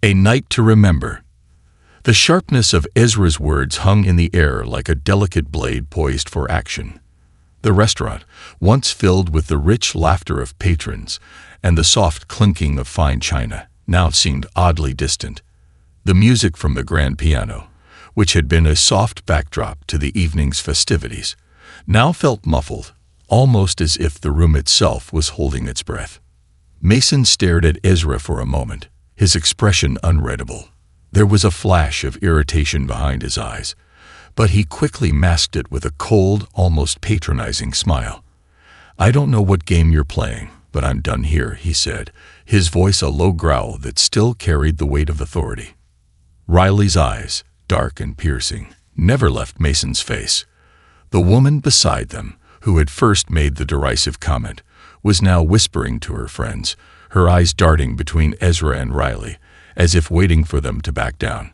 A night to remember. The sharpness of Ezra's words hung in the air like a delicate blade poised for action. The restaurant, once filled with the rich laughter of patrons and the soft clinking of fine china, now seemed oddly distant. The music from the grand piano, which had been a soft backdrop to the evening's festivities, now felt muffled, almost as if the room itself was holding its breath. Mason stared at Ezra for a moment, his expression unreadable. There was a flash of irritation behind his eyes, but he quickly masked it with a cold, almost patronizing smile. "I don't know what game you're playing, but I'm done here," he said, his voice a low growl that still carried the weight of authority. Riley's eyes, dark and piercing, never left Mason's face. The woman beside them, who had first made the derisive comment, was now whispering to her friends, her eyes darting between Ezra and Riley, as if waiting for them to back down.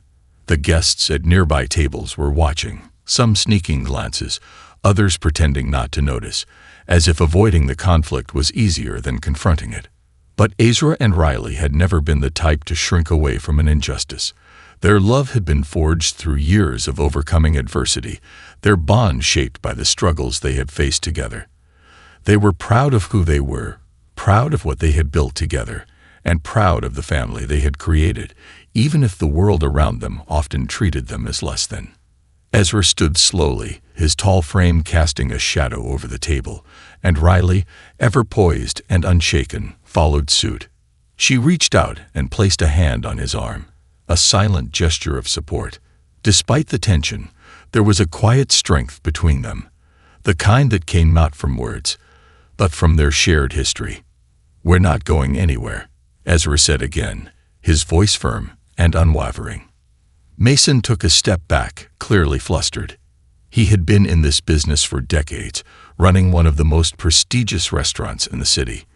The guests at nearby tables were watching, some sneaking glances, others pretending not to notice, as if avoiding the conflict was easier than confronting it. But Ezra and Riley had never been the type to shrink away from an injustice. Their love had been forged through years of overcoming adversity, their bond shaped by the struggles they had faced together. They were proud of who they were, proud of what they had built together, and proud of the family they had created, even if the world around them often treated them as less than. Ezra stood slowly, his tall frame casting a shadow over the table, and Riley, ever poised and unshaken, followed suit. She reached out and placed a hand on his arm, a silent gesture of support. Despite the tension, there was a quiet strength between them, the kind that came not from words, but from their shared history. "We're not going anywhere," Ezra said again, his voice firm and unwavering. Mason took a step back, clearly flustered. He had been in this business for decades, running one of the most prestigious restaurants in the city.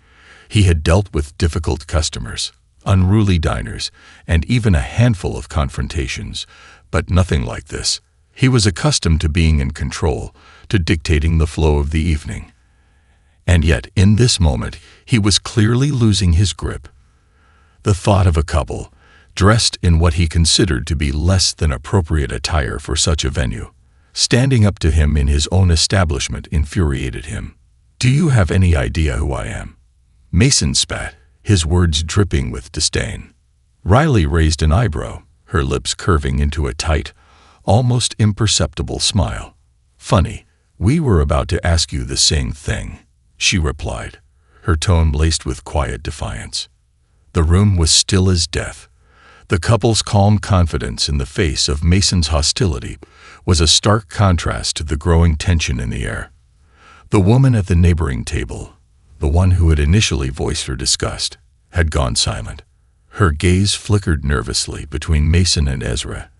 He had dealt with difficult customers, unruly diners, and even a handful of confrontations, but nothing like this. He was accustomed to being in control, to dictating the flow of the evening. And yet, in this moment, he was clearly losing his grip. The thought of a couple, dressed in what he considered to be less than appropriate attire for such a venue, standing up to him in his own establishment, infuriated him. "Do you have any idea who I am?" Mason spat, his words dripping with disdain. Riley raised an eyebrow, her lips curving into a tight, almost imperceptible smile. "Funny, we were about to ask you the same thing," she replied, her tone laced with quiet defiance. The room was still as death. The couple's calm confidence in the face of Mason's hostility was a stark contrast to the growing tension in the air. The woman at the neighboring table, the one who had initially voiced her disgust, had gone silent. Her gaze flickered nervously between Mason and Ezra,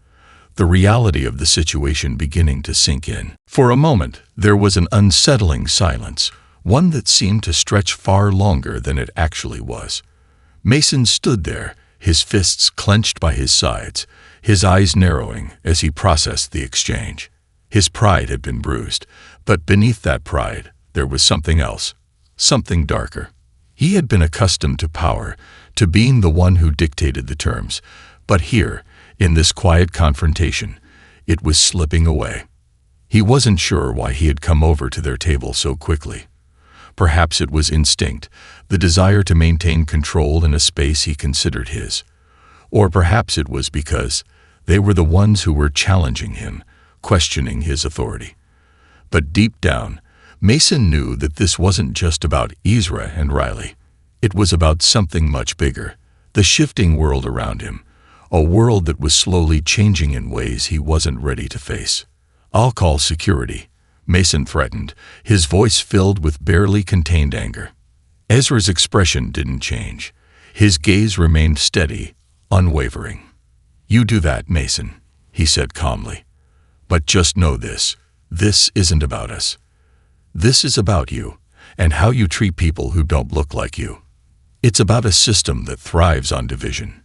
the reality of the situation beginning to sink in. For a moment, there was an unsettling silence, one that seemed to stretch far longer than it actually was. Mason stood there, his fists clenched by his sides, his eyes narrowing as he processed the exchange. His pride had been bruised, but beneath that pride, there was something else, something darker. He had been accustomed to power, to being the one who dictated the terms, but here, in this quiet confrontation, it was slipping away. He wasn't sure why he had come over to their table so quickly. Perhaps it was instinct, the desire to maintain control in a space he considered his. Or perhaps it was because they were the ones who were challenging him, questioning his authority. But deep down, Mason knew that this wasn't just about Ezra and Riley. It was about something much bigger, the shifting world around him, a world that was slowly changing in ways he wasn't ready to face. "I'll call security," Mason threatened, his voice filled with barely contained anger. Ezra's expression didn't change. His gaze remained steady, unwavering. "You do that, Mason," he said calmly. "But just know this isn't about us. This is about you, and how you treat people who don't look like you. It's about a system that thrives on division.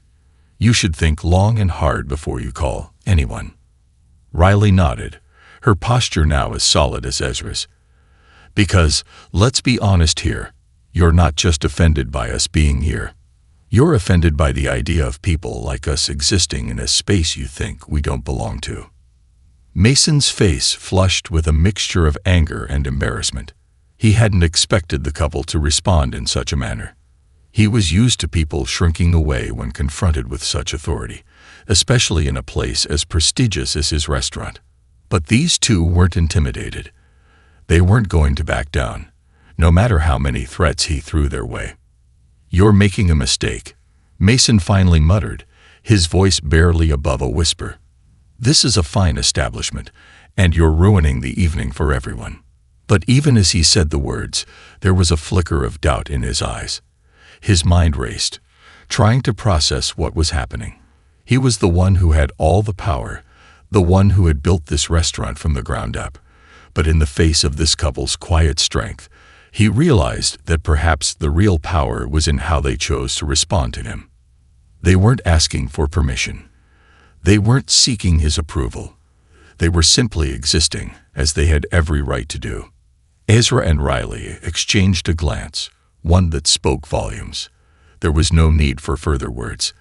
You should think long and hard before you call anyone." Riley nodded, her posture now as solid as Ezra's. "Because, let's be honest here, you're not just offended by us being here. You're offended by the idea of people like us existing in a space you think we don't belong to. Mason's face flushed with a mixture of anger and embarrassment. He hadn't expected the couple to respond in such a manner. He was used to people shrinking away when confronted with such authority, especially in a place as prestigious as his restaurant. But these two weren't intimidated. They weren't going to back down, no matter how many threats he threw their way. "You're making a mistake," Mason finally muttered, his voice barely above a whisper. "This is a fine establishment, and you're ruining the evening for everyone." But even as he said the words, there was a flicker of doubt in his eyes. His mind raced, trying to process what was happening. He was the one who had all the power, the one who had built this restaurant from the ground up. But in the face of this couple's quiet strength, he realized that perhaps the real power was in how they chose to respond to him. They weren't asking for permission. They weren't seeking his approval. They were simply existing, as they had every right to do. Ezra and Riley exchanged a glance, one that spoke volumes. There was no need for further words.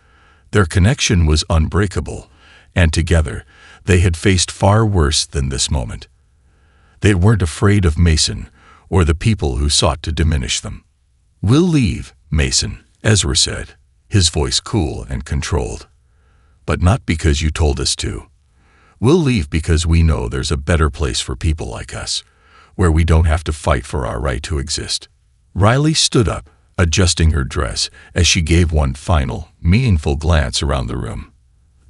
Their connection was unbreakable, and together they had faced far worse than this moment. They weren't afraid of Mason or the people who sought to diminish them. "We'll leave, Mason," Ezra said, his voice cool and controlled. "But not because you told us to. We'll leave because we know there's a better place for people like us, where we don't have to fight for our right to exist." Riley stood up, adjusting her dress as she gave one final, meaningful glance around the room.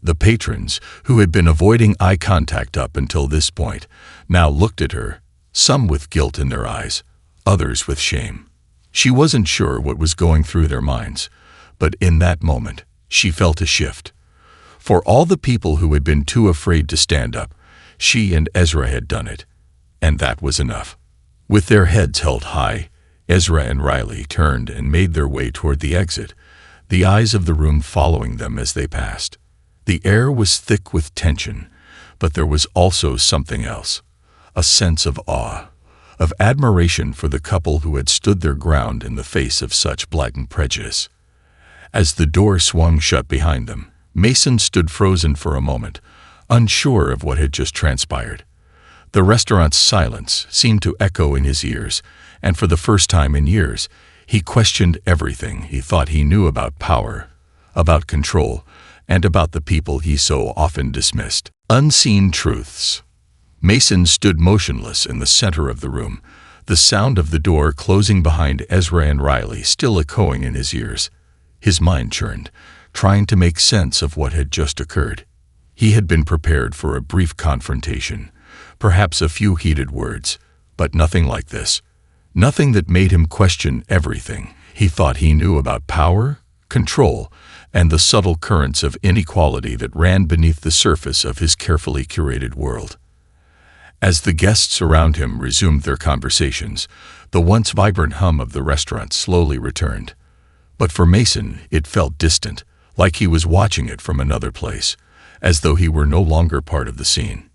The patrons, who had been avoiding eye contact up until this point, now looked at her, some with guilt in their eyes, others with shame. She wasn't sure what was going through their minds, but in that moment, she felt a shift. For all the people who had been too afraid to stand up, she and Ezra had done it, and that was enough. With their heads held high, Ezra and Riley turned and made their way toward the exit, the eyes of the room following them as they passed. The air was thick with tension, but there was also something else, a sense of awe, of admiration for the couple who had stood their ground in the face of such blatant prejudice. As the door swung shut behind them, Mason stood frozen for a moment, unsure of what had just transpired. The restaurant's silence seemed to echo in his ears, and for the first time in years, he questioned everything he thought he knew about power, about control, and about the people he so often dismissed. Unseen truths. Mason stood motionless in the center of the room, the sound of the door closing behind Ezra and Riley still echoing in his ears. His mind churned, trying to make sense of what had just occurred. He had been prepared for a brief confrontation, perhaps a few heated words, but nothing like this. Nothing that made him question everything he thought he knew about power, control, and the subtle currents of inequality that ran beneath the surface of his carefully curated world. As the guests around him resumed their conversations, the once vibrant hum of the restaurant slowly returned. But for Mason, it felt distant, like he was watching it from another place, as though he were no longer part of the scene.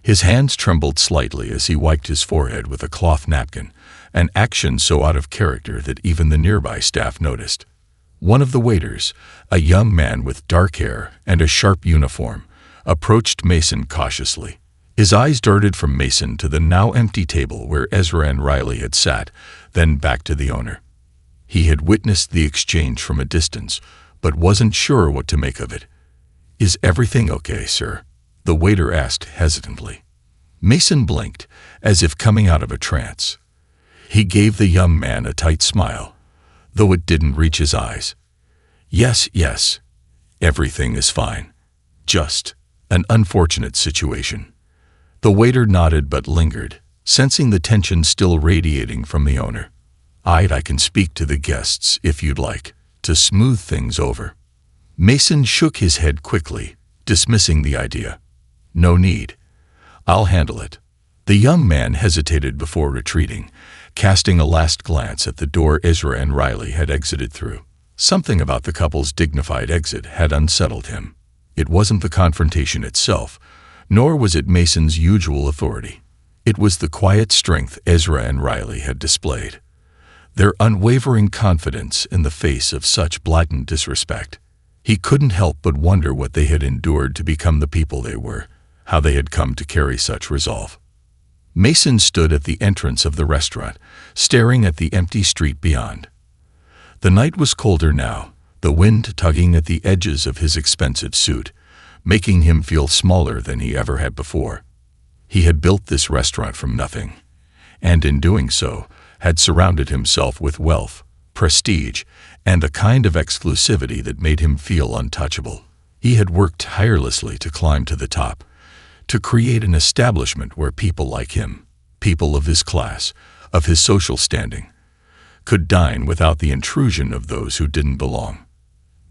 His hands trembled slightly as he wiped his forehead with a cloth napkin, an action so out of character that even the nearby staff noticed. One of the waiters, a young man with dark hair and a sharp uniform, approached Mason cautiously. His eyes darted from Mason to the now empty table where Ezra and Riley had sat, then back to the owner. He had witnessed the exchange from a distance, but wasn't sure what to make of it. "Is everything okay, sir?" the waiter asked hesitantly. Mason blinked, as if coming out of a trance. He gave the young man a tight smile, though it didn't reach his eyes. Yes, everything is fine. Just an unfortunate situation." The waiter nodded but lingered, sensing the tension still radiating from the owner. I can speak to the guests if you'd like, to smooth things over." Mason shook his head quickly, dismissing the idea. "No need. I'll handle it." The young man hesitated before retreating, casting a last glance at the door Ezra and Riley had exited through. Something about the couple's dignified exit had unsettled him. It wasn't the confrontation itself, nor was it Mason's usual authority. It was the quiet strength Ezra and Riley had displayed. their unwavering confidence in the face of such blatant disrespect. He couldn't help but wonder what they had endured to become the people they were, how they had come to carry such resolve. Mason stood at the entrance of the restaurant, staring at the empty street beyond. The night was colder now, the wind tugging at the edges of his expensive suit, making him feel smaller than he ever had before. He had built this restaurant from nothing, and in doing so, had surrounded himself with wealth, prestige, and a kind of exclusivity that made him feel untouchable. He had worked tirelessly to climb to the top, to create an establishment where people like him, people of his class, of his social standing, could dine without the intrusion of those who didn't belong.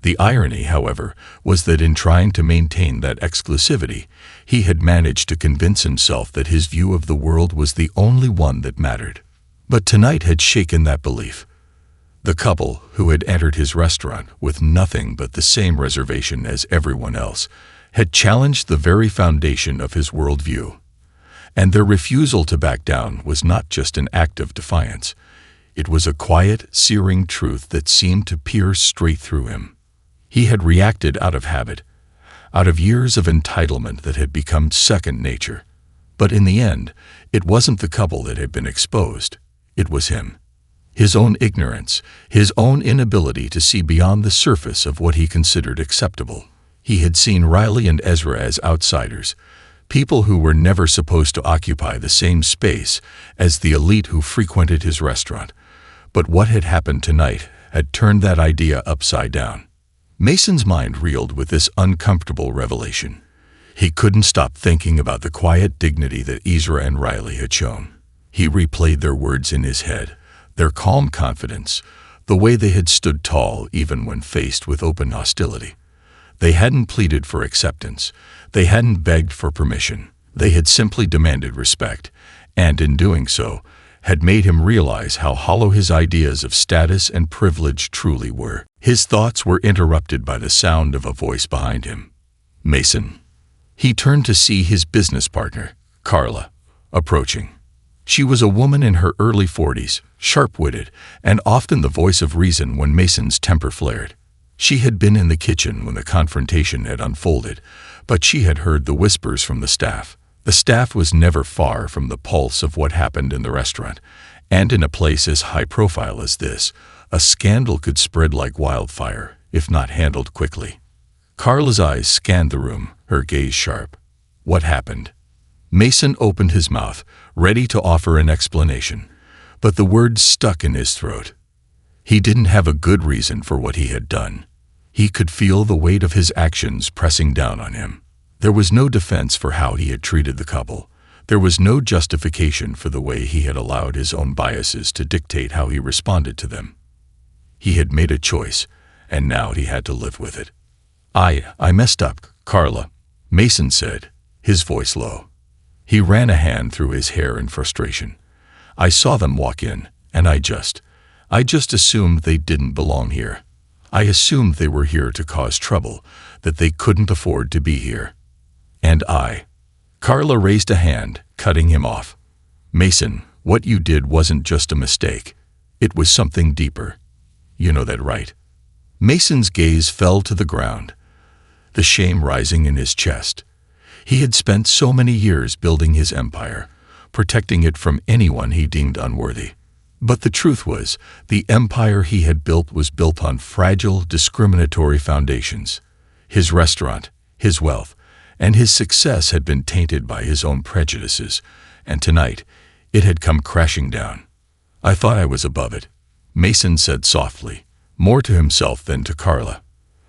The irony, however, was that in trying to maintain that exclusivity, he had managed to convince himself that his view of the world was the only one that mattered. But tonight had shaken that belief. The couple who had entered his restaurant with nothing but the same reservation as everyone else had challenged the very foundation of his worldview. And their refusal to back down was not just an act of defiance. It was a quiet, searing truth that seemed to pierce straight through him. He had reacted out of habit, out of years of entitlement that had become second nature. But in the end, it wasn't the couple that had been exposed. It was him. His own ignorance, his own inability to see beyond the surface of what he considered acceptable. He had seen Riley and Ezra as outsiders, people who were never supposed to occupy the same space as the elite who frequented his restaurant. But what had happened tonight had turned that idea upside down. Mason's mind reeled with this uncomfortable revelation. He couldn't stop thinking about the quiet dignity that Ezra and Riley had shown. He replayed their words in his head, their calm confidence, the way they had stood tall even when faced with open hostility. They hadn't pleaded for acceptance. They hadn't begged for permission. They had simply demanded respect, and in doing so, had made him realize how hollow his ideas of status and privilege truly were. His thoughts were interrupted by the sound of a voice behind him. Mason. He turned to see his business partner, Carla, approaching. She was a woman in her early 40s, sharp-witted, and often the voice of reason when Mason's temper flared. She had been in the kitchen when the confrontation had unfolded, but she had heard the whispers from the staff. The staff was never far from the pulse of what happened in the restaurant, and in a place as high-profile as this, a scandal could spread like wildfire, if not handled quickly. Carla's eyes scanned the room, her gaze sharp. What happened? Mason opened his mouth, ready to offer an explanation, but the words stuck in his throat. He didn't have a good reason for what he had done. He could feel the weight of his actions pressing down on him. There was no defense for how he had treated the couple. There was no justification for the way he had allowed his own biases to dictate how he responded to them. He had made a choice, and now he had to live with it. I messed up, Carla, Mason said, his voice low. He ran a hand through his hair in frustration. I saw them walk in, and I just assumed they didn't belong here. I assumed they were here to cause trouble, that they couldn't afford to be here. And Carla raised a hand, cutting him off. Mason, what you did wasn't just a mistake. It was something deeper. You know that, right? Mason's gaze fell to the ground, the shame rising in his chest. He had spent so many years building his empire, protecting it from anyone he deemed unworthy. But the truth was, the empire he had built was built on fragile, discriminatory foundations. His restaurant, his wealth, and his success had been tainted by his own prejudices, and tonight, it had come crashing down. I thought I was above it, Mason said softly, more to himself than to Carla.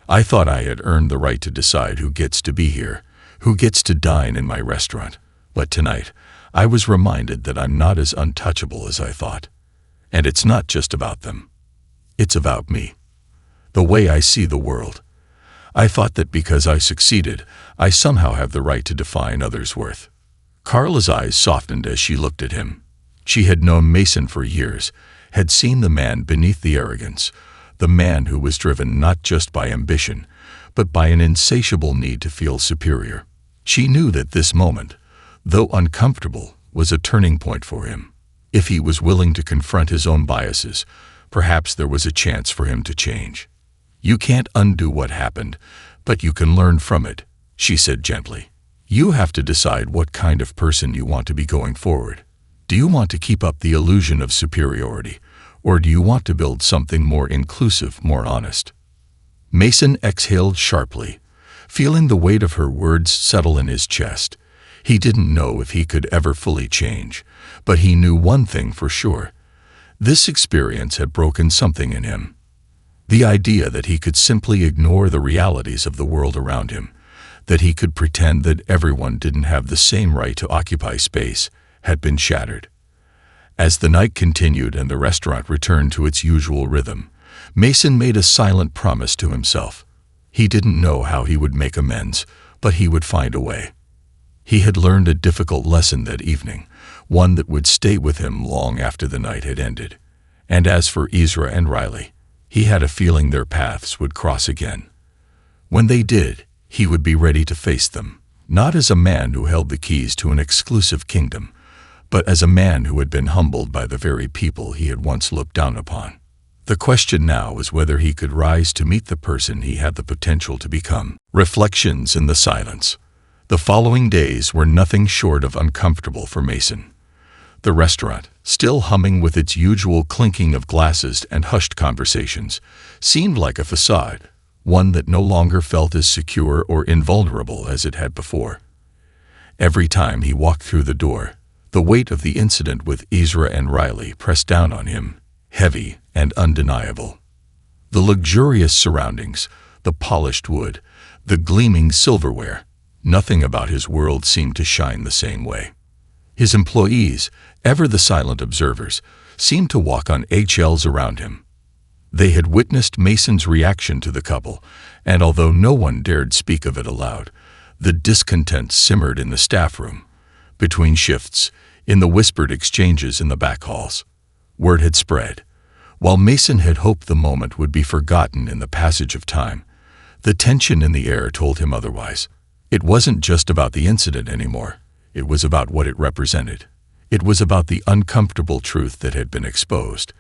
I thought I had earned the right to decide who gets to be here, who gets to dine in my restaurant. But tonight, I was reminded that I'm not as untouchable as I thought. And it's not just about them. It's about me. The way I see the world. I thought that because I succeeded, I somehow have the right to define others' worth. Carla's eyes softened as she looked at him. She had known Mason for years, had seen the man beneath the arrogance, the man who was driven not just by ambition, but by an insatiable need to feel superior. She knew that this moment, though uncomfortable, was a turning point for him. If he was willing to confront his own biases, perhaps there was a chance for him to change. "You can't undo what happened, but you can learn from it," she said gently. "You have to decide what kind of person you want to be going forward. Do you want to keep up the illusion of superiority, or do you want to build something more inclusive, more honest?" Mason exhaled sharply, feeling the weight of her words settle in his chest. He didn't know if he could ever fully change, but he knew one thing for sure. This experience had broken something in him. The idea that he could simply ignore the realities of the world around him, that he could pretend that everyone didn't have the same right to occupy space, had been shattered. As the night continued and the restaurant returned to its usual rhythm, Mason made a silent promise to himself. He didn't know how he would make amends, but he would find a way. He had learned a difficult lesson that evening, one that would stay with him long after the night had ended. And as for Ezra and Riley, he had a feeling their paths would cross again. When they did, he would be ready to face them, not as a man who held the keys to an exclusive kingdom, but as a man who had been humbled by the very people he had once looked down upon. The question now was whether he could rise to meet the person he had the potential to become. Reflections in the silence. The following days were nothing short of uncomfortable for Mason. The restaurant, still humming with its usual clinking of glasses and hushed conversations, seemed like a facade, one that no longer felt as secure or invulnerable as it had before. Every time he walked through the door, the weight of the incident with Ezra and Riley pressed down on him, heavy and undeniable. The luxurious surroundings, the polished wood, the gleaming silverware, nothing about his world seemed to shine the same way. His employees, ever the silent observers, seemed to walk on eggshells around him. They had witnessed Mason's reaction to the couple, and although no one dared speak of it aloud, the discontent simmered in the staff room. Between shifts, in the whispered exchanges in the back halls, word had spread. While Mason had hoped the moment would be forgotten in the passage of time, the tension in the air told him otherwise. It wasn't just about the incident anymore. It was about what it represented. It was about the uncomfortable truth that had been exposed,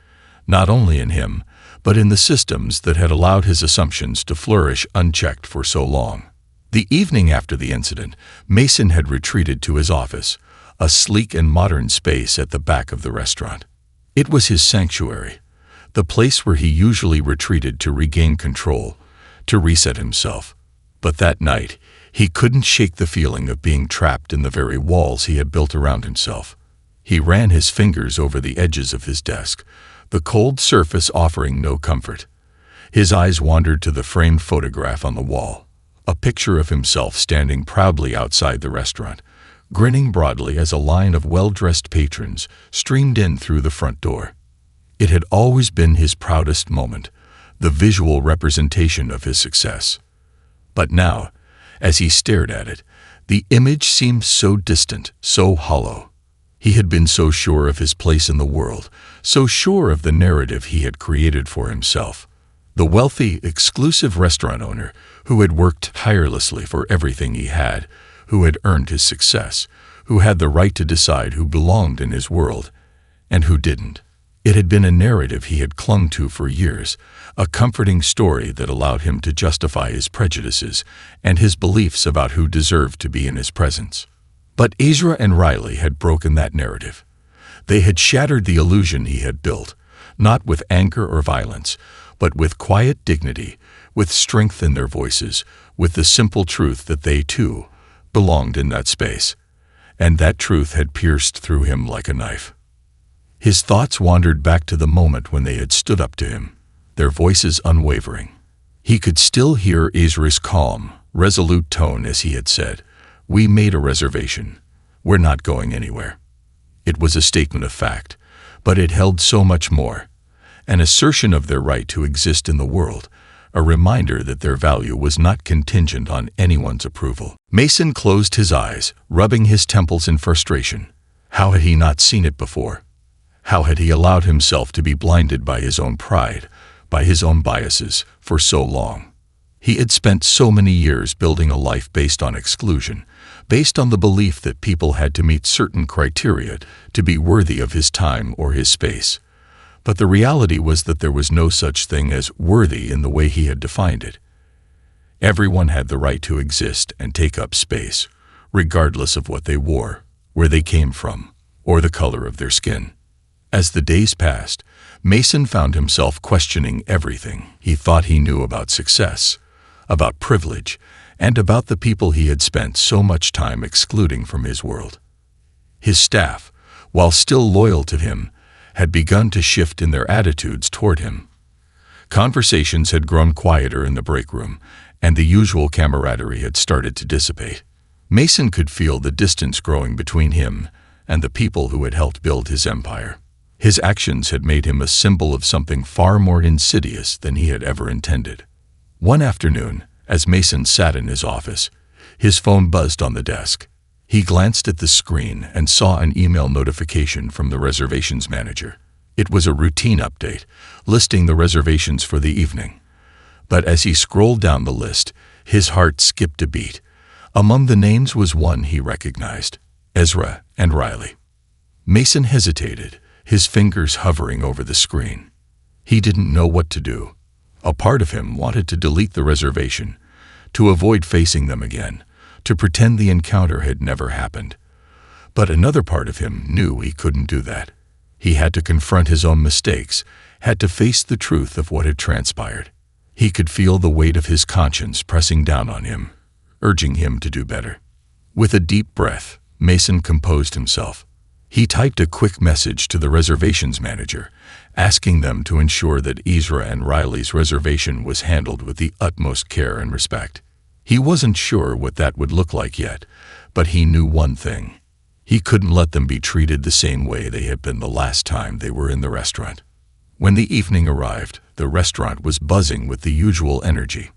not only in him, but in the systems that had allowed his assumptions to flourish unchecked for so long. The evening after the incident, Mason had retreated to his office, a sleek and modern space at the back of the restaurant. It was his sanctuary, the place where he usually retreated to regain control, to reset himself. But that night, he couldn't shake the feeling of being trapped in the very walls he had built around himself. He ran his fingers over the edges of his desk, the cold surface offering no comfort. His eyes wandered to the framed photograph on the wall, a picture of himself standing proudly outside the restaurant, grinning broadly as a line of well-dressed patrons streamed in through the front door. It had always been his proudest moment, the visual representation of his success. But now, as he stared at it, the image seemed so distant, so hollow. He had been so sure of his place in the world, so sure of the narrative he had created for himself. The wealthy, exclusive restaurant owner who had worked tirelessly for everything he had, who had earned his success, who had the right to decide who belonged in his world and who didn't. It had been a narrative he had clung to for years, a comforting story that allowed him to justify his prejudices and his beliefs about who deserved to be in his presence. But Ezra and Riley had broken that narrative. They had shattered the illusion he had built, not with anger or violence, but with quiet dignity, with strength in their voices, with the simple truth that they, too, belonged in that space. And that truth had pierced through him like a knife. His thoughts wandered back to the moment when they had stood up to him, their voices unwavering. He could still hear Ezra's calm, resolute tone as he had said, "We made a reservation. We're not going anywhere." It was a statement of fact, but it held so much more. An assertion of their right to exist in the world, a reminder that their value was not contingent on anyone's approval. Mason closed his eyes, rubbing his temples in frustration. How had he not seen it before? How had he allowed himself to be blinded by his own pride, by his own biases, for so long? He had spent so many years building a life based on exclusion, based on the belief that people had to meet certain criteria to be worthy of his time or his space. But the reality was that there was no such thing as worthy in the way he had defined it. Everyone had the right to exist and take up space, regardless of what they wore, where they came from, or the color of their skin. As the days passed, Mason found himself questioning everything he thought he knew about success, about privilege, and about the people he had spent so much time excluding from his world. His staff, while still loyal to him, had begun to shift in their attitudes toward him. Conversations had grown quieter in the break room, and the usual camaraderie had started to dissipate. Mason could feel the distance growing between him and the people who had helped build his empire. His actions had made him a symbol of something far more insidious than he had ever intended. One afternoon, as Mason sat in his office, his phone buzzed on the desk. He glanced at the screen and saw an email notification from the reservations manager. It was a routine update, listing the reservations for the evening. But as he scrolled down the list, his heart skipped a beat. Among the names was one he recognized: Ezra and Riley. Mason hesitated, his fingers hovering over the screen. He didn't know what to do. A part of him wanted to delete the reservation, to avoid facing them again, to pretend the encounter had never happened. But another part of him knew he couldn't do that. He had to confront his own mistakes, had to face the truth of what had transpired. He could feel the weight of his conscience pressing down on him, urging him to do better. With a deep breath, Mason composed himself. He typed a quick message to the reservations manager, asking them to ensure that Ezra and Riley's reservation was handled with the utmost care and respect. He wasn't sure what that would look like yet, but he knew one thing. He couldn't let them be treated the same way they had been the last time they were in the restaurant. When the evening arrived, the restaurant was buzzing with the usual energy.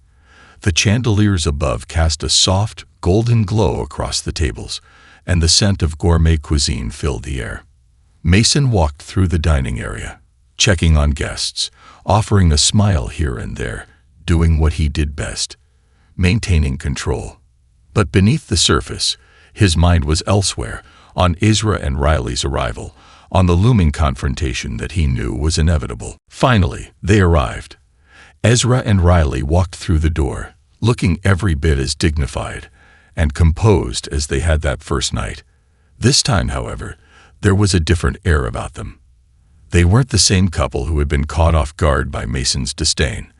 The chandeliers above cast a soft, golden glow across the tables, and the scent of gourmet cuisine filled the air. Mason walked through the dining area, checking on guests, offering a smile here and there, doing what he did best, maintaining control. But beneath the surface, his mind was elsewhere, on Ezra and Riley's arrival, on the looming confrontation that he knew was inevitable. Finally, they arrived. Ezra and Riley walked through the door, looking every bit as dignified and composed as they had that first night. This time, however, there was a different air about them. They weren't the same couple who had been caught off guard by Mason's disdain.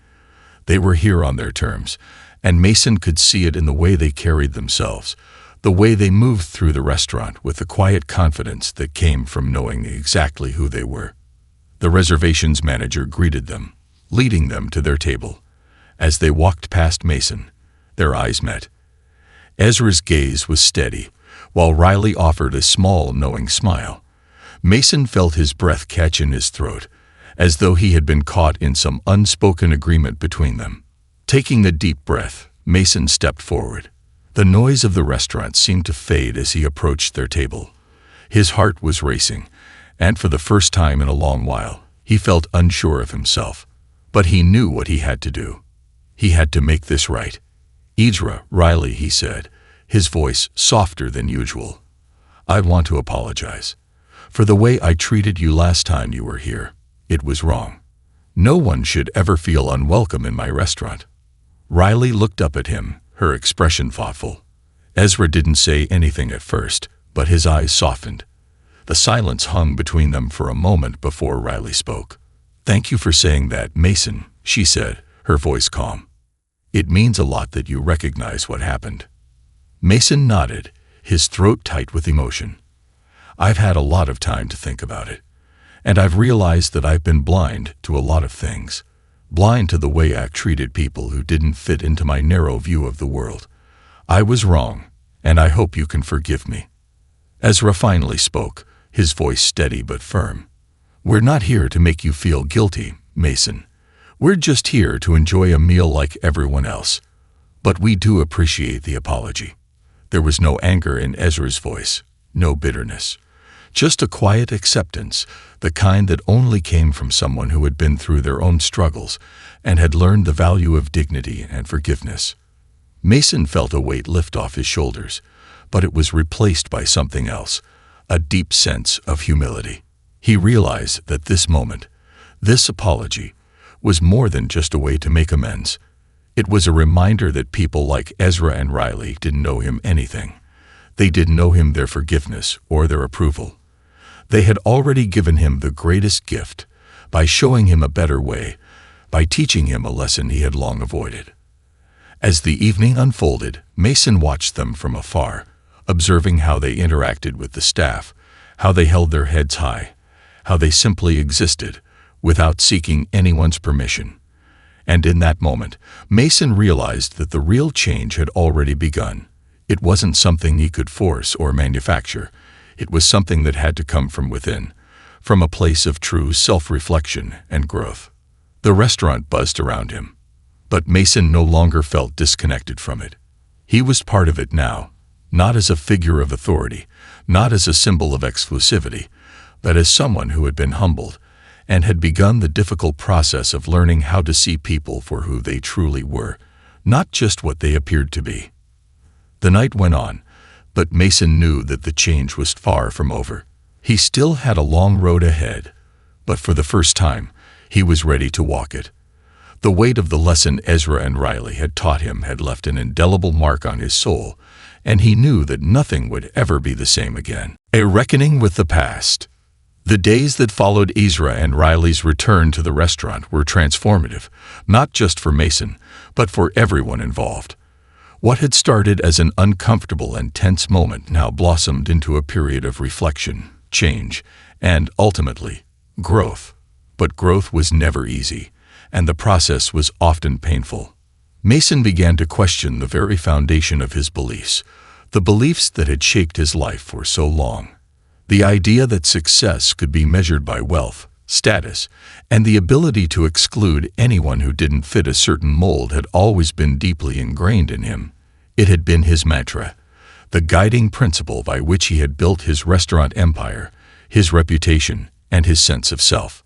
They were here on their terms, and Mason could see it in the way they carried themselves, the way they moved through the restaurant with the quiet confidence that came from knowing exactly who they were. The reservations manager greeted them, leading them to their table. As they walked past Mason, their eyes met. Ezra's gaze was steady, while Riley offered a small, knowing smile. Mason felt his breath catch in his throat, as though he had been caught in some unspoken agreement between them. Taking a deep breath, Mason stepped forward. The noise of the restaurant seemed to fade as he approached their table. His heart was racing, and for the first time in a long while, he felt unsure of himself. But he knew what he had to do. He had to make this right. "Ezra, Riley," he said, his voice softer than usual. "I want to apologize. For the way I treated you last time you were here, it was wrong. No one should ever feel unwelcome in my restaurant." Riley looked up at him, her expression thoughtful. Ezra didn't say anything at first, but his eyes softened. The silence hung between them for a moment before Riley spoke. "Thank you for saying that, Mason," she said, her voice calm. "It means a lot that you recognize what happened." Mason nodded, his throat tight with emotion. "I've had a lot of time to think about it, and I've realized that I've been blind to a lot of things. Blind to the way I've treated people who didn't fit into my narrow view of the world. I was wrong, and I hope you can forgive me." Ezra finally spoke, his voice steady but firm. "We're not here to make you feel guilty, Mason. We're just here to enjoy a meal like everyone else. But we do appreciate the apology." There was no anger in Ezra's voice, no bitterness, Just a quiet acceptance, the kind that only came from someone who had been through their own struggles and had learned the value of dignity and forgiveness. Mason felt a weight lift off his shoulders, but it was replaced by something else, a deep sense of humility. He realized that this moment, this apology, was more than just a way to make amends. It was a reminder that people like Ezra and Riley didn't owe him anything. They didn't owe him their forgiveness or their approval. They had already given him the greatest gift by showing him a better way, by teaching him a lesson he had long avoided. As the evening unfolded, Mason watched them from afar, observing how they interacted with the staff, how they held their heads high, how they simply existed without seeking anyone's permission. And in that moment, Mason realized that the real change had already begun. It wasn't something he could force or manufacture. It was something that had to come from within, from a place of true self-reflection and growth. The restaurant buzzed around him, but Mason no longer felt disconnected from it. He was part of it now, not as a figure of authority, not as a symbol of exclusivity, but as someone who had been humbled and had begun the difficult process of learning how to see people for who they truly were, not just what they appeared to be. The night went on, but Mason knew that the change was far from over. He still had a long road ahead, but for the first time, he was ready to walk it. The weight of the lesson Ezra and Riley had taught him had left an indelible mark on his soul, and he knew that nothing would ever be the same again. A reckoning with the past. The days that followed Ezra and Riley's return to the restaurant were transformative, not just for Mason, but for everyone involved. What had started as an uncomfortable and tense moment now blossomed into a period of reflection, change, and, ultimately, growth. But growth was never easy, and the process was often painful. Mason began to question the very foundation of his beliefs, the beliefs that had shaped his life for so long. The idea that success could be measured by wealth, status, and the ability to exclude anyone who didn't fit a certain mold had always been deeply ingrained in him. It had been his mantra, the guiding principle by which he had built his restaurant empire, his reputation, and his sense of self.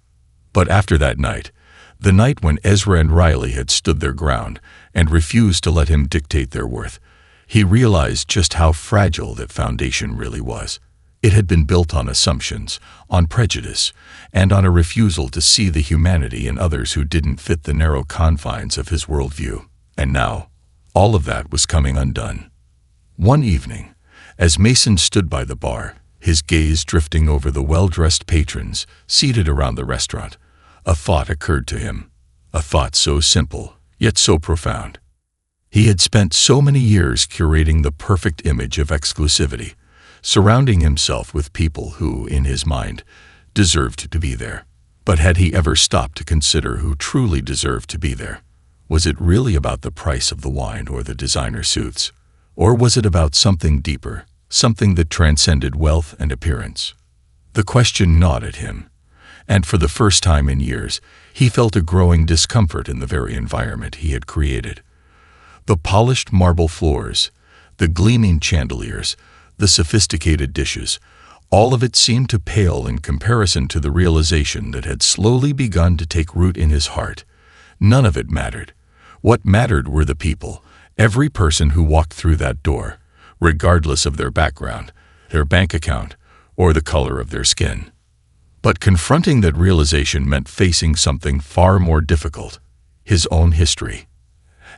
But after that night, the night when Ezra and Riley had stood their ground and refused to let him dictate their worth, he realized just how fragile that foundation really was. It had been built on assumptions, on prejudice, and on a refusal to see the humanity in others who didn't fit the narrow confines of his worldview. And now, all of that was coming undone. One evening, as Mason stood by the bar, his gaze drifting over the well-dressed patrons seated around the restaurant, a thought occurred to him, a thought so simple, yet so profound. He had spent so many years curating the perfect image of exclusivity, surrounding himself with people who, in his mind, deserved to be there. But had he ever stopped to consider who truly deserved to be there? Was it really about the price of the wine or the designer suits? Or was it about something deeper, something that transcended wealth and appearance? The question gnawed at him, and for the first time in years, he felt a growing discomfort in the very environment he had created. The polished marble floors, the gleaming chandeliers, the sophisticated dishes, all of it seemed to pale in comparison to the realization that had slowly begun to take root in his heart. None of it mattered. What mattered were the people, every person who walked through that door, regardless of their background, their bank account, or the color of their skin. But confronting that realization meant facing something far more difficult, his own history.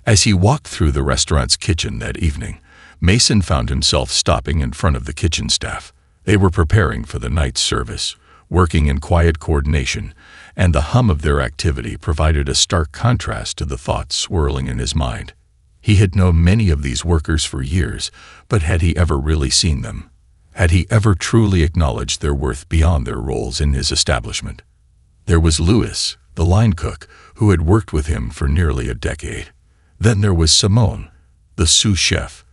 As he walked through the restaurant's kitchen that evening, Mason found himself stopping in front of the kitchen staff. They were preparing for the night's service, working in quiet coordination, and the hum of their activity provided a stark contrast to the thoughts swirling in his mind. He had known many of these workers for years, but had he ever really seen them? Had he ever truly acknowledged their worth beyond their roles in his establishment? There was Louis, the line cook, who had worked with him for nearly a decade. Then there was Simone, the sous chef,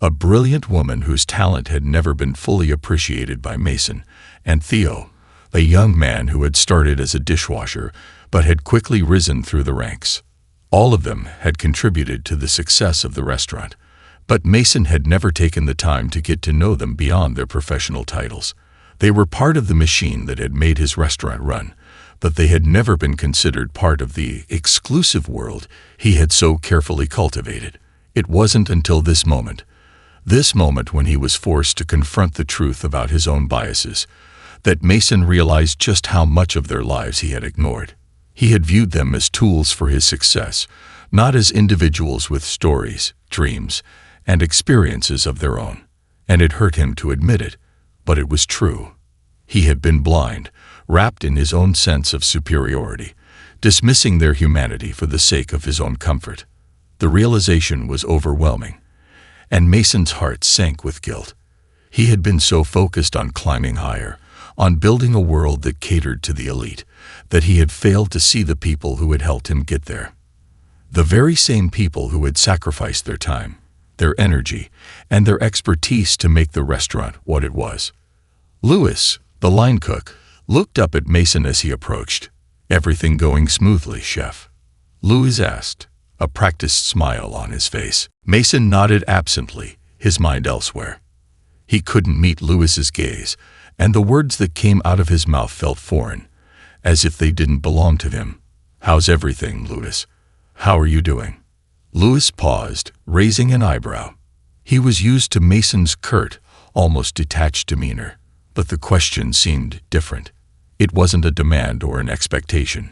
a brilliant woman whose talent had never been fully appreciated by Mason, and Theo, a young man who had started as a dishwasher but had quickly risen through the ranks. All of them had contributed to the success of the restaurant, but Mason had never taken the time to get to know them beyond their professional titles. They were part of the machine that had made his restaurant run, but they had never been considered part of the exclusive world he had so carefully cultivated. It wasn't until this moment when he was forced to confront the truth about his own biases, that Mason realized just how much of their lives he had ignored. He had viewed them as tools for his success, not as individuals with stories, dreams, and experiences of their own. And it hurt him to admit it, but it was true. He had been blind, wrapped in his own sense of superiority, dismissing their humanity for the sake of his own comfort. The realization was overwhelming, and Mason's heart sank with guilt. He had been so focused on climbing higher, on building a world that catered to the elite, that he had failed to see the people who had helped him get there. The very same people who had sacrificed their time, their energy, and their expertise to make the restaurant what it was. Louis, the line cook, looked up at Mason as he approached. "Everything going smoothly, chef?" Louis asked, a practiced smile on his face. Mason nodded absently, his mind elsewhere. He couldn't meet Louis's gaze, and the words that came out of his mouth felt foreign, as if they didn't belong to him. "How's everything, Louis? How are you doing?" Louis paused, raising an eyebrow. He was used to Mason's curt, almost detached demeanor, but the question seemed different. It wasn't a demand or an expectation.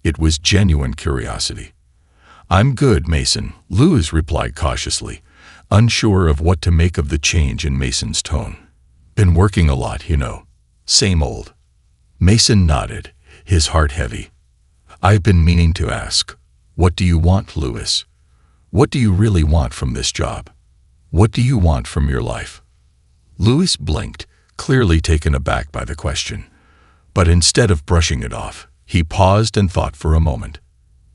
It was genuine curiosity. "I'm good, Mason," Louis replied cautiously, unsure of what to make of the change in Mason's tone. "Been working a lot, you know. Same old." Mason nodded, his heart heavy. "I've been meaning to ask, what do you want, Louis? What do you really want from this job? What do you want from your life?" Louis blinked, clearly taken aback by the question. But instead of brushing it off, he paused and thought for a moment.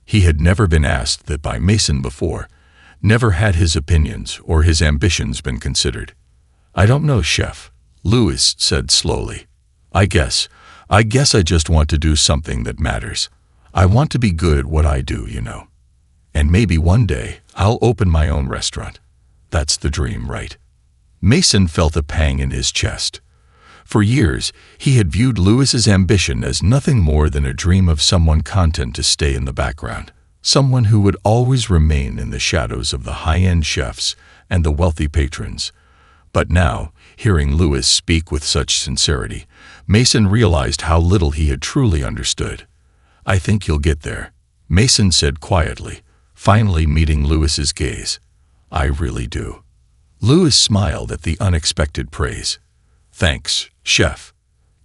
He had never been asked that by Mason before, never had his opinions or his ambitions been considered. "I don't know, chef," Louis said slowly. I guess I just want to do something that matters. I want to be good at what I do, you know. And maybe one day I'll open my own restaurant. That's the dream, right?" Mason felt a pang in his chest. For years, he had viewed Louis's ambition as nothing more than a dream of someone content to stay in the background, someone who would always remain in the shadows of the high-end chefs and the wealthy patrons. But now, hearing Louis speak with such sincerity, Mason realized how little he had truly understood. "I think you'll get there," Mason said quietly, finally meeting Louis's gaze. "I really do." Louis smiled at the unexpected praise. "Thanks, chef."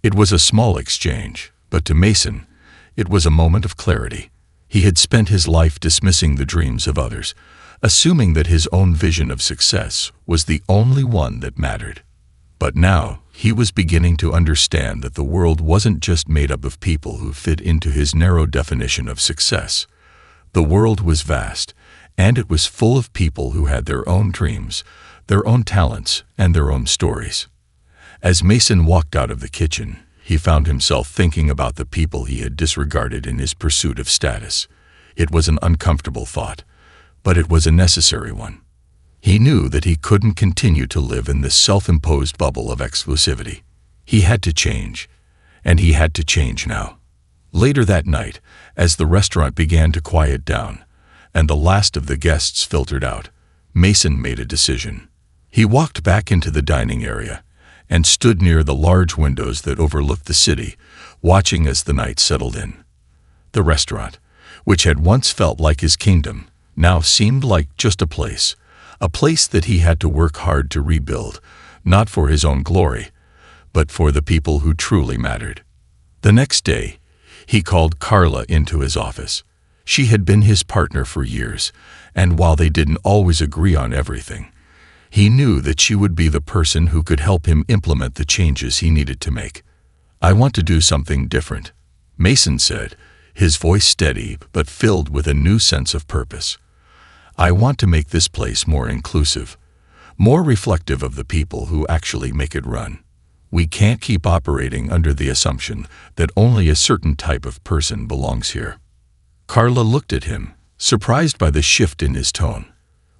It was a small exchange, but to Mason, it was a moment of clarity. He had spent his life dismissing the dreams of others, assuming that his own vision of success was the only one that mattered. But now, he was beginning to understand that the world wasn't just made up of people who fit into his narrow definition of success. The world was vast, and it was full of people who had their own dreams, their own talents, and their own stories. As Mason walked out of the kitchen, he found himself thinking about the people he had disregarded in his pursuit of status. It was an uncomfortable thought, but it was a necessary one. He knew that he couldn't continue to live in this self-imposed bubble of exclusivity. He had to change, and he had to change now. Later that night, as the restaurant began to quiet down, and the last of the guests filtered out, Mason made a decision. He walked back into the dining area and stood near the large windows that overlooked the city, watching as the night settled in. The restaurant, which had once felt like his kingdom, now seemed like just a place that he had to work hard to rebuild, not for his own glory, but for the people who truly mattered. The next day, he called Carla into his office. She had been his partner for years, and while they didn't always agree on everything, he knew that she would be the person who could help him implement the changes he needed to make. "I want to do something different," Mason said, his voice steady but filled with a new sense of purpose. "I want to make this place more inclusive, more reflective of the people who actually make it run. We can't keep operating under the assumption that only a certain type of person belongs here." Carla looked at him, surprised by the shift in his tone.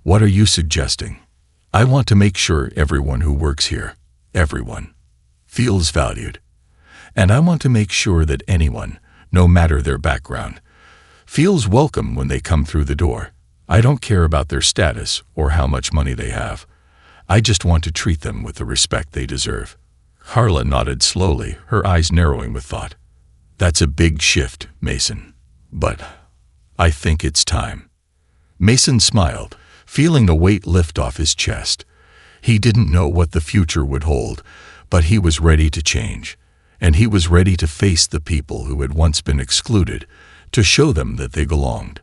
"What are you suggesting?" "I want to make sure everyone who works here, everyone, feels valued. And I want to make sure that anyone, no matter their background, feels welcome when they come through the door. I don't care about their status or how much money they have. I just want to treat them with the respect they deserve." Carla nodded slowly, her eyes narrowing with thought. "That's a big shift, Mason. But I think it's time." Mason smiled, feeling the weight lift off his chest. He didn't know what the future would hold, but he was ready to change. And he was ready to face the people who had once been excluded, to show them that they belonged.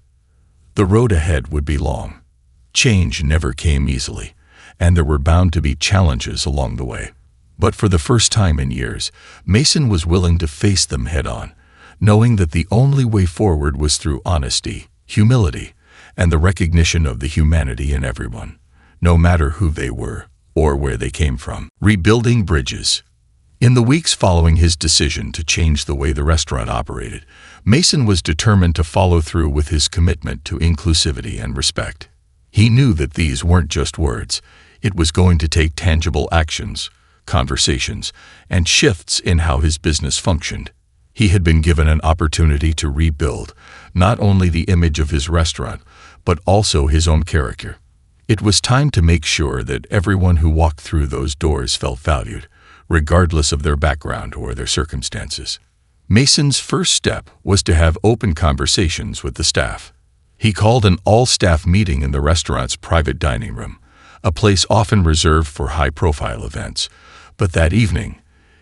The road ahead would be long. Change never came easily, and there were bound to be challenges along the way. But for the first time in years, Mason was willing to face them head-on, knowing that the only way forward was through honesty, humility, and the recognition of the humanity in everyone, no matter who they were or where they came from. Rebuilding bridges. In the weeks following his decision to change the way the restaurant operated, Mason was determined to follow through with his commitment to inclusivity and respect. He knew that these weren't just words. It was going to take tangible actions, conversations, and shifts in how his business functioned. He had been given an opportunity to rebuild not only the image of his restaurant, but also his own character. It was time to make sure that everyone who walked through those doors felt valued, regardless of their background or their circumstances. Mason's first step was to have open conversations with the staff. He called an all-staff meeting in the restaurant's private dining room, a place often reserved for high-profile events, but that evening,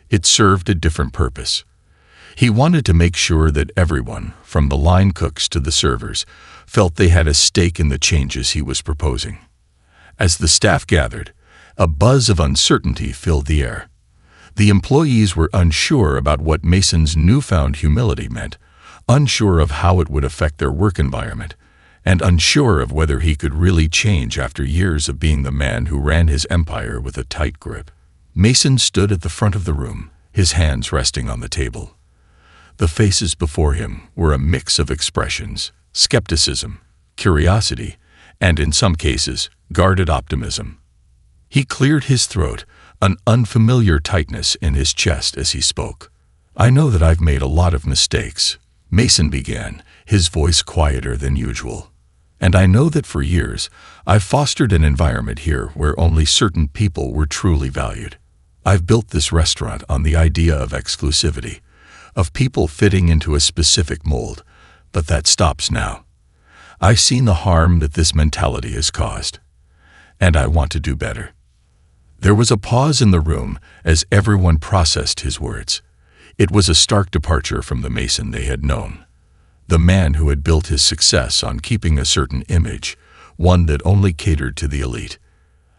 it served a different purpose. He wanted to make sure that everyone, from the line cooks to the servers, felt they had a stake in the changes he was proposing. As the staff gathered, a buzz of uncertainty filled the air. The employees were unsure about what Mason's newfound humility meant, unsure of how it would affect their work environment, and unsure of whether he could really change after years of being the man who ran his empire with a tight grip. Mason stood at the front of the room, his hands resting on the table. The faces before him were a mix of expressions: skepticism, curiosity, and in some cases, guarded optimism. He cleared his throat, an unfamiliar tightness in his chest as he spoke. "I know that I've made a lot of mistakes," Mason began, his voice quieter than usual. "And I know that for years, I've fostered an environment here where only certain people were truly valued. I've built this restaurant on the idea of exclusivity, of people fitting into a specific mold, but that stops now. I've seen the harm that this mentality has caused, and I want to do better." There was a pause in the room as everyone processed his words. It was a stark departure from the Mason they had known, the man who had built his success on keeping a certain image, one that only catered to the elite.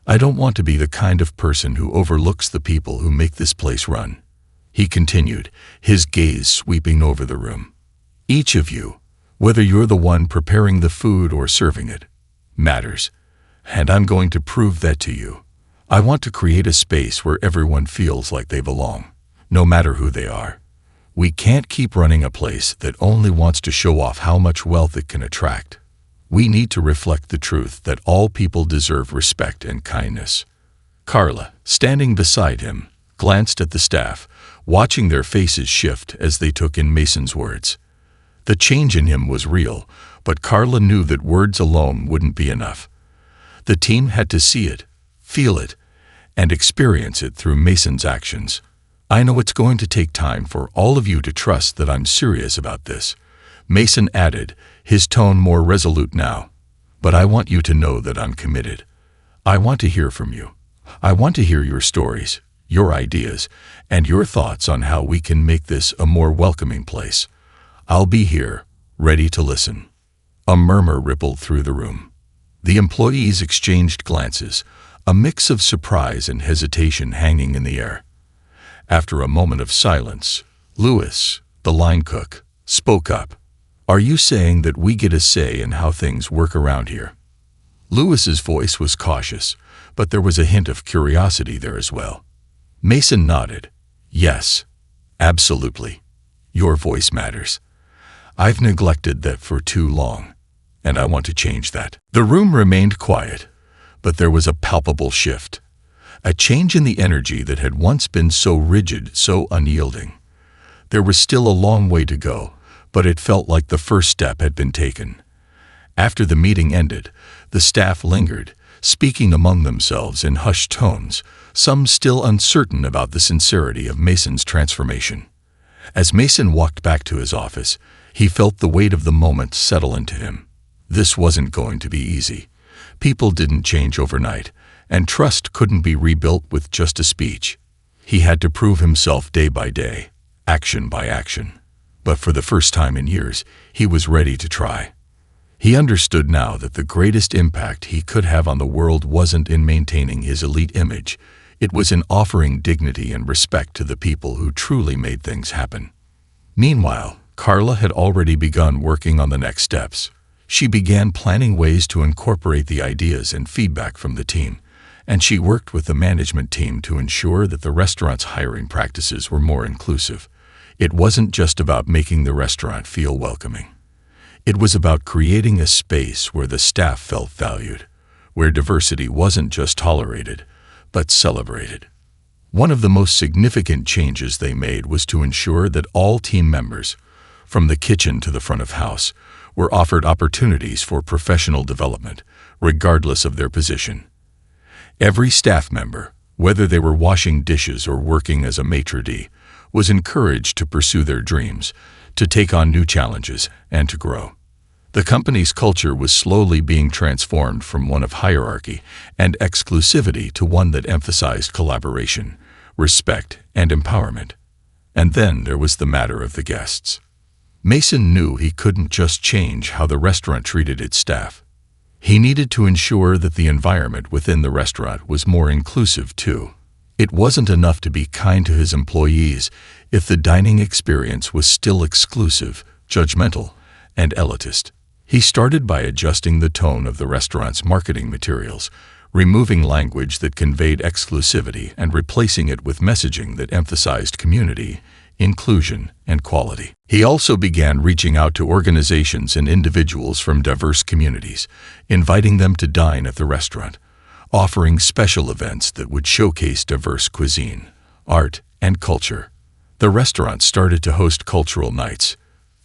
"I don't want to be the kind of person who overlooks the people who make this place run," he continued, his gaze sweeping over the room. "Each of you, whether you're the one preparing the food or serving it, matters, and I'm going to prove that to you. I want to create a space where everyone feels like they belong, no matter who they are. We can't keep running a place that only wants to show off how much wealth it can attract. We need to reflect the truth that all people deserve respect and kindness." Carla, standing beside him, glanced at the staff, watching their faces shift as they took in Mason's words. The change in him was real, but Carla knew that words alone wouldn't be enough. The team had to see it, feel it, and experience it through Mason's actions. "I know it's going to take time for all of you to trust that I'm serious about this," Mason added, his tone more resolute now. "But I want you to know that I'm committed. I want to hear from you. I want to hear your stories, your ideas, and your thoughts on how we can make this a more welcoming place. I'll be here, ready to listen." A murmur rippled through the room. The employees exchanged glances, a mix of surprise and hesitation hanging in the air. After a moment of silence, Louis, the line cook, spoke up. "Are you saying that we get a say in how things work around here?" Louis's voice was cautious, but there was a hint of curiosity there as well. Mason nodded. "Yes, absolutely. Your voice matters. I've neglected that for too long, and I want to change that." The room remained quiet, but there was a palpable shift. a change in the energy that had once been so rigid, so unyielding. There was still a long way to go, but it felt like the first step had been taken. After the meeting ended, the staff lingered, speaking among themselves in hushed tones, some still uncertain about the sincerity of Mason's transformation. As Mason walked back to his office, he felt the weight of the moment settle into him. This wasn't going to be easy. People didn't change overnight, and trust couldn't be rebuilt with just a speech. He had to prove himself day by day, action by action. But for the first time in years, he was ready to try. He understood now that the greatest impact he could have on the world wasn't in maintaining his elite image. It was in offering dignity and respect to the people who truly made things happen. Meanwhile, Carla had already begun working on the next steps. She began planning ways to incorporate the ideas and feedback from the team, and she worked with the management team to ensure that the restaurant's hiring practices were more inclusive. It wasn't just about making the restaurant feel welcoming. It was about creating a space where the staff felt valued, where diversity wasn't just tolerated, but celebrated. One of the most significant changes they made was to ensure that all team members, from the kitchen to the front of house, were offered opportunities for professional development, regardless of their position. Every staff member, whether they were washing dishes or working as a maitre d', was encouraged to pursue their dreams, to take on new challenges, and to grow. The company's culture was slowly being transformed from one of hierarchy and exclusivity to one that emphasized collaboration, respect, and empowerment. And then there was the matter of the guests. Mason knew he couldn't just change how the restaurant treated its staff. He needed to ensure that the environment within the restaurant was more inclusive too. It wasn't enough to be kind to his employees if the dining experience was still exclusive, judgmental, and elitist. He started by adjusting the tone of the restaurant's marketing materials, removing language that conveyed exclusivity and replacing it with messaging that emphasized community, inclusion, and quality. He also began reaching out to organizations and individuals from diverse communities, inviting them to dine at the restaurant, offering special events that would showcase diverse cuisine, art, and culture. The restaurant started to host cultural nights,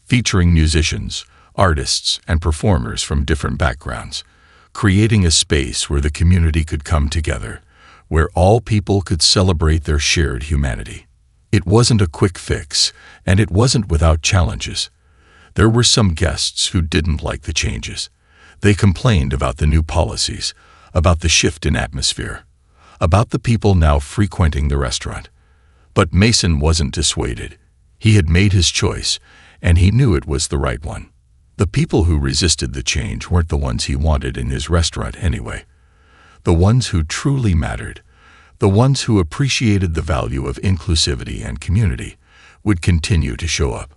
featuring musicians, artists, and performers from different backgrounds, creating a space where the community could come together, where all people could celebrate their shared humanity. It wasn't a quick fix, and it wasn't without challenges. There were some guests who didn't like the changes. They complained about the new policies, about the shift in atmosphere, about the people now frequenting the restaurant. But Mason wasn't dissuaded. He had made his choice, and he knew it was the right one. The people who resisted the change weren't the ones he wanted in his restaurant anyway. The ones who truly mattered, the ones who appreciated the value of inclusivity and community, would continue to show up.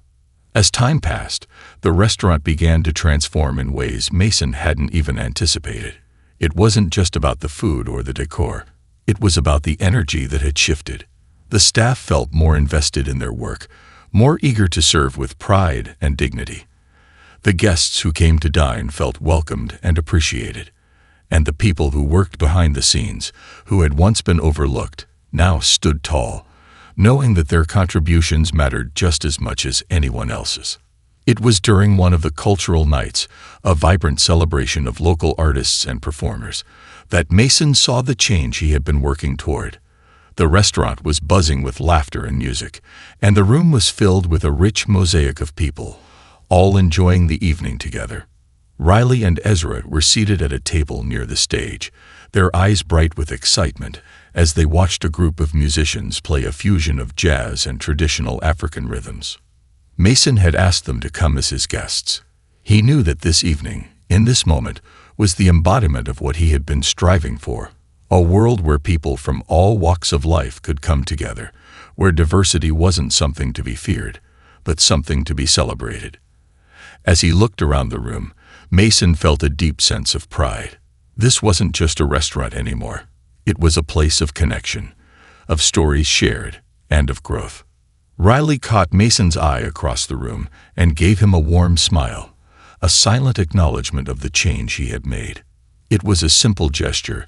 As time passed, the restaurant began to transform in ways Mason hadn't even anticipated. It wasn't just about the food or the decor. It was about the energy that had shifted. The staff felt more invested in their work, more eager to serve with pride and dignity. The guests who came to dine felt welcomed and appreciated. And the people who worked behind the scenes, who had once been overlooked, now stood tall, knowing that their contributions mattered just as much as anyone else's. It was during one of the cultural nights, a vibrant celebration of local artists and performers, that Mason saw the change he had been working toward. The restaurant was buzzing with laughter and music, and the room was filled with a rich mosaic of people, all enjoying the evening together. Riley and Ezra were seated at a table near the stage, their eyes bright with excitement as they watched a group of musicians play a fusion of jazz and traditional African rhythms. Mason had asked them to come as his guests. He knew that this evening, in this moment, was the embodiment of what he had been striving for, a world where people from all walks of life could come together, where diversity wasn't something to be feared, but something to be celebrated. As he looked around the room, Mason felt a deep sense of pride. This wasn't just a restaurant anymore. It was a place of connection, of stories shared, and of growth. Riley caught Mason's eye across the room and gave him a warm smile, a silent acknowledgement of the change he had made. It was a simple gesture,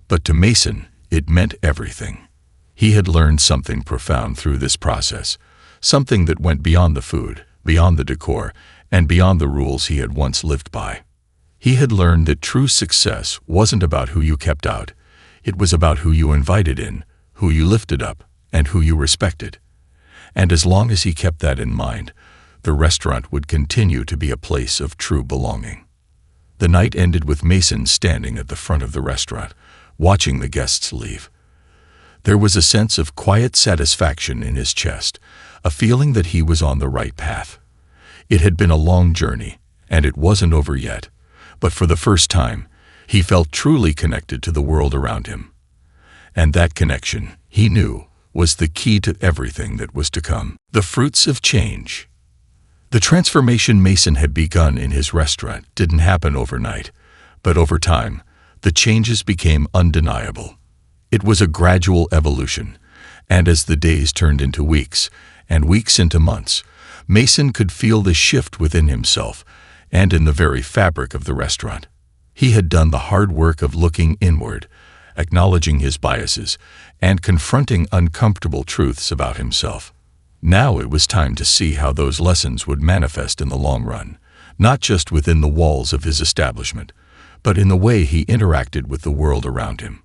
but to Mason, It meant everything. He had learned something profound through this process, something that went beyond the food, beyond the decor, and beyond the rules he had once lived by. He had learned that true success wasn't about who you kept out. It was about who you invited in, who you lifted up, and who you respected. And as long as he kept that in mind, the restaurant would continue to be a place of true belonging. The night ended with Mason standing at the front of the restaurant, watching the guests leave. There was a sense of quiet satisfaction in his chest, a feeling that he was on the right path. It had been a long journey, and it wasn't over yet, but for the first time, he felt truly connected to the world around him. And that connection, he knew, was the key to everything that was to come. The fruits of change. The transformation Mason had begun in his restaurant didn't happen overnight, but over time, the changes became undeniable. It was a gradual evolution, and as the days turned into weeks, and weeks into months, Mason could feel the shift within himself and in the very fabric of the restaurant. He had done the hard work of looking inward, acknowledging his biases, and confronting uncomfortable truths about himself. Now it was time to see how those lessons would manifest in the long run, not just within the walls of his establishment, but in the way he interacted with the world around him.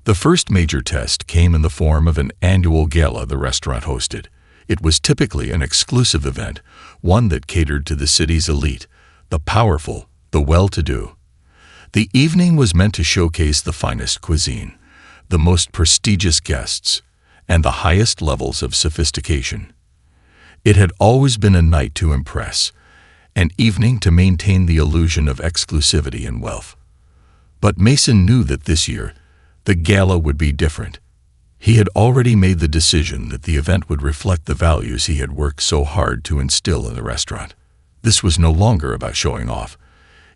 The first major test came in the form of an annual gala the restaurant hosted. It was typically an exclusive event, one that catered to the city's elite, the powerful, the well-to-do. The evening was meant to showcase the finest cuisine, the most prestigious guests, and the highest levels of sophistication. It had always been a night to impress, an evening to maintain the illusion of exclusivity and wealth. But Mason knew that this year, the gala would be different. He had already made the decision that the event would reflect the values he had worked so hard to instill in the restaurant. This was no longer about showing off.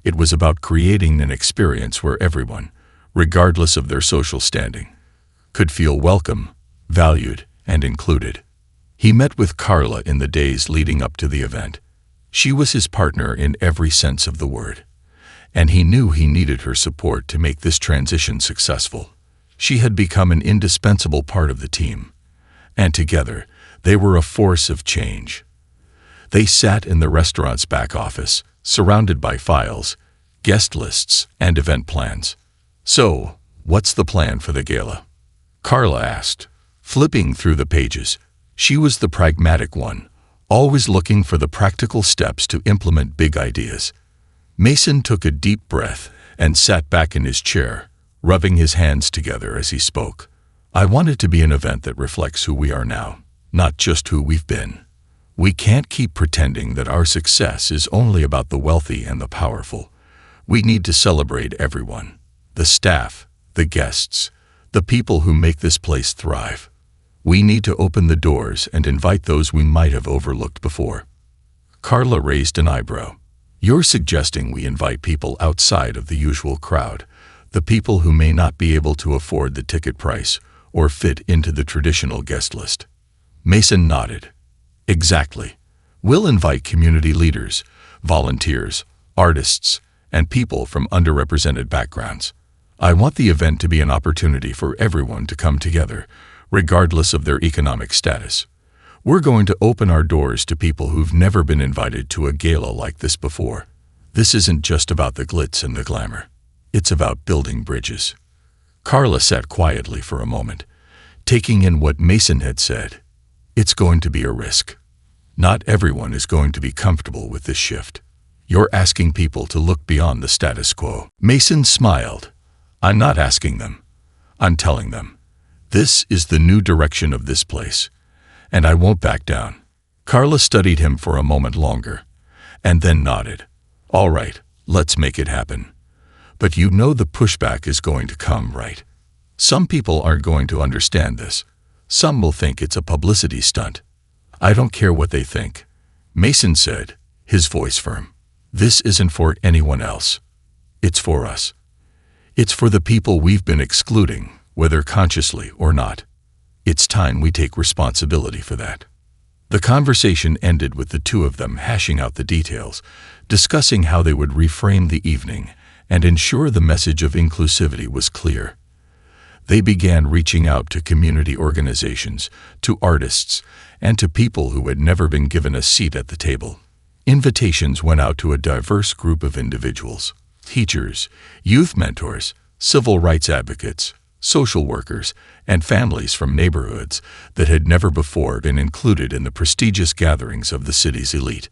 It was about creating an experience where everyone, regardless of their social standing, could feel welcome, valued, and included. He met with Carla in the days leading up to the event. She was his partner in every sense of the word, and he knew he needed her support to make this transition successful. She had become an indispensable part of the team, and together they were a force of change. They sat in the restaurant's back office, surrounded by files, guest lists, and event plans. "So, what's the plan for the gala?" Carla asked, flipping through the pages. She was the pragmatic one, always looking for the practical steps to implement big ideas. Mason took a deep breath and sat back in his chair, rubbing his hands together as he spoke. "I want it to be an event that reflects who we are now, not just who we've been. We can't keep pretending that our success is only about the wealthy and the powerful. We need to celebrate everyone, the staff, the guests, the people who make this place thrive. We need to open the doors and invite those we might have overlooked before." Carla raised an eyebrow. "You're suggesting we invite people outside of the usual crowd, the people who may not be able to afford the ticket price or fit into the traditional guest list?" Mason nodded. "Exactly. We'll invite community leaders, volunteers, artists, and people from underrepresented backgrounds. I want the event to be an opportunity for everyone to come together, regardless of their economic status. We're going to open our doors to people who've never been invited to a gala like this before. This isn't just about the glitz and the glamour. It's about building bridges." Carla sat quietly for a moment, taking in what Mason had said. "It's going to be a risk. Not everyone is going to be comfortable with this shift. You're asking people to look beyond the status quo." Mason smiled. "I'm not asking them. I'm telling them. This is the new direction of this place, and I won't back down." Carla studied him for a moment longer, and then nodded. "All right, let's make it happen. But you know the pushback is going to come, right? Some people aren't going to understand this. Some will think it's a publicity stunt." "I don't care what they think," Mason said, his voice firm. "This isn't for anyone else. It's for us. It's for the people we've been excluding, whether consciously or not. It's time we take responsibility for that." The conversation ended with the two of them hashing out the details, discussing how they would reframe the evening and ensure the message of inclusivity was clear. They began reaching out to community organizations, to artists, and to people who had never been given a seat at the table. Invitations went out to a diverse group of individuals: teachers, youth mentors, civil rights advocates, social workers, and families from neighborhoods that had never before been included in the prestigious gatherings of the city's elite.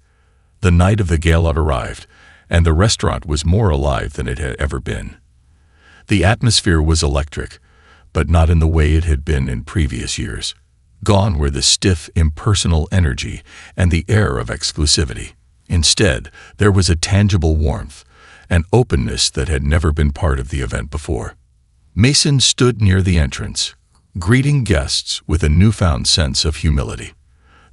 The night of the gala arrived, and the restaurant was more alive than it had ever been. The atmosphere was electric, but not in the way it had been in previous years. Gone were the stiff, impersonal energy and the air of exclusivity. Instead, there was a tangible warmth, an openness that had never been part of the event before. Mason stood near the entrance, greeting guests with a newfound sense of humility.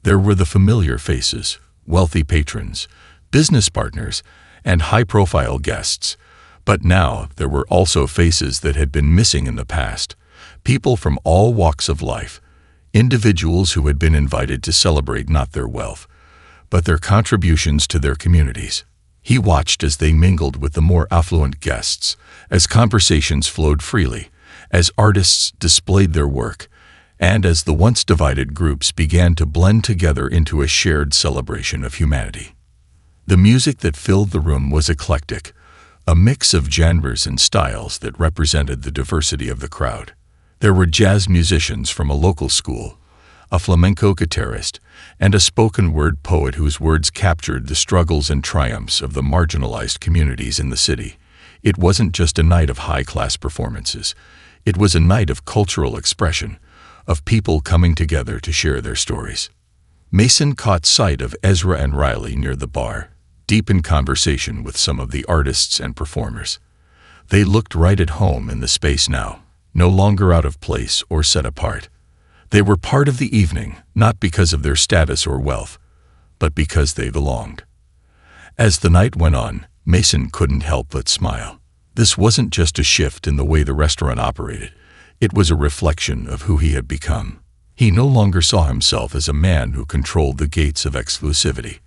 There were the familiar faces, wealthy patrons, business partners, and high-profile guests, but now there were also faces that had been missing in the past, people from all walks of life, individuals who had been invited to celebrate not their wealth, but their contributions to their communities. He watched as they mingled with the more affluent guests, as conversations flowed freely, as artists displayed their work, and as the once divided groups began to blend together into a shared celebration of humanity. The music that filled the room was eclectic, a mix of genres and styles that represented the diversity of the crowd. There were jazz musicians from a local school, a flamenco guitarist, and a spoken-word poet whose words captured the struggles and triumphs of the marginalized communities in the city. It wasn't just a night of high-class performances. It was a night of cultural expression, of people coming together to share their stories. Mason caught sight of Ezra and Riley near the bar, deep in conversation with some of the artists and performers. They looked right at home in the space now, no longer out of place or set apart. They were part of the evening, not because of their status or wealth, but because they belonged. As the night went on, Mason couldn't help but smile. This wasn't just a shift in the way the restaurant operated. It was a reflection of who he had become. He no longer saw himself as a man who controlled the gates of exclusivity.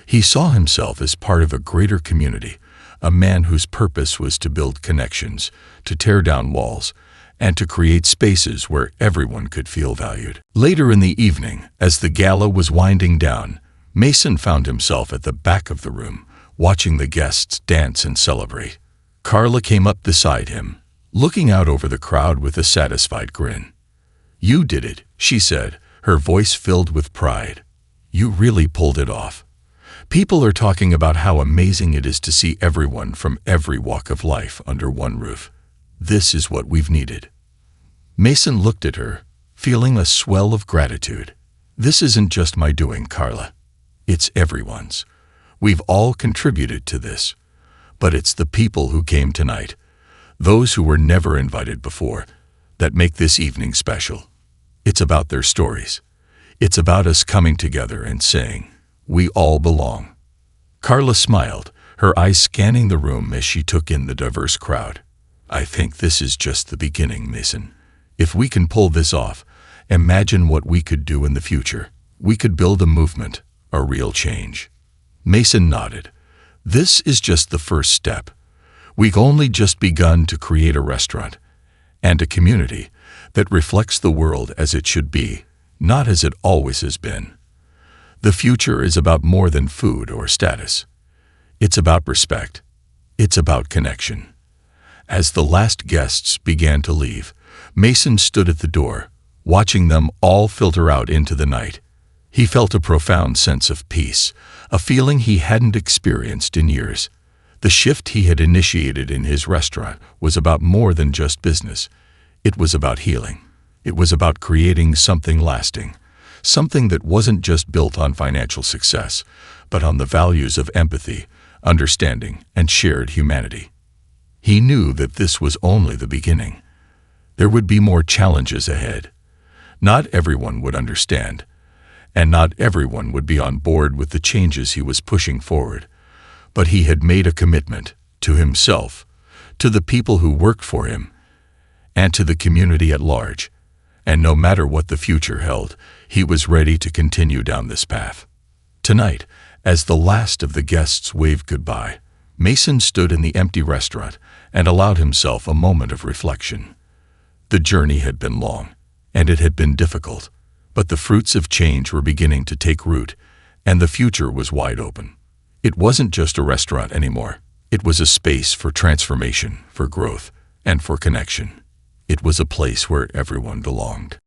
He saw himself as part of a greater community, a man whose purpose was to build connections, to tear down walls, and to create spaces where everyone could feel valued. Later in the evening, as the gala was winding down, Mason found himself at the back of the room, watching the guests dance and celebrate. Carla came up beside him, looking out over the crowd with a satisfied grin. "You did it," she said, her voice filled with pride. "You really pulled it off. People are talking about how amazing it is to see everyone from every walk of life under one roof. This is what we've needed." Mason looked at her, feeling a swell of gratitude. "This isn't just my doing, Carla. It's everyone's. We've all contributed to this. But it's the people who came tonight, those who were never invited before, that make this evening special. It's about their stories. It's about us coming together and saying, 'We all belong.'" Carla smiled, her eyes scanning the room as she took in the diverse crowd. "I think this is just the beginning, Mason. If we can pull this off, imagine what we could do in the future. We could build a movement, a real change." Mason nodded. "This is just the first step. We've only just begun to create a restaurant and a community that reflects the world as it should be, not as it always has been. The future is about more than food or status. It's about respect. It's about connection." As the last guests began to leave, Mason stood at the door, watching them all filter out into the night. He felt a profound sense of peace, a feeling he hadn't experienced in years. The shift he had initiated in his restaurant was about more than just business. It was about healing. It was about creating something lasting, something that wasn't just built on financial success, but on the values of empathy, understanding, and shared humanity. He knew that this was only the beginning. There would be more challenges ahead. Not everyone would understand, and not everyone would be on board with the changes he was pushing forward. But he had made a commitment to himself, to the people who worked for him, and to the community at large. And no matter what the future held, he was ready to continue down this path. Tonight, as the last of the guests waved goodbye, Mason stood in the empty restaurant and allowed himself a moment of reflection. The journey had been long, and it had been difficult, but the fruits of change were beginning to take root, and the future was wide open. It wasn't just a restaurant anymore. It was a space for transformation, for growth, and for connection. It was a place where everyone belonged.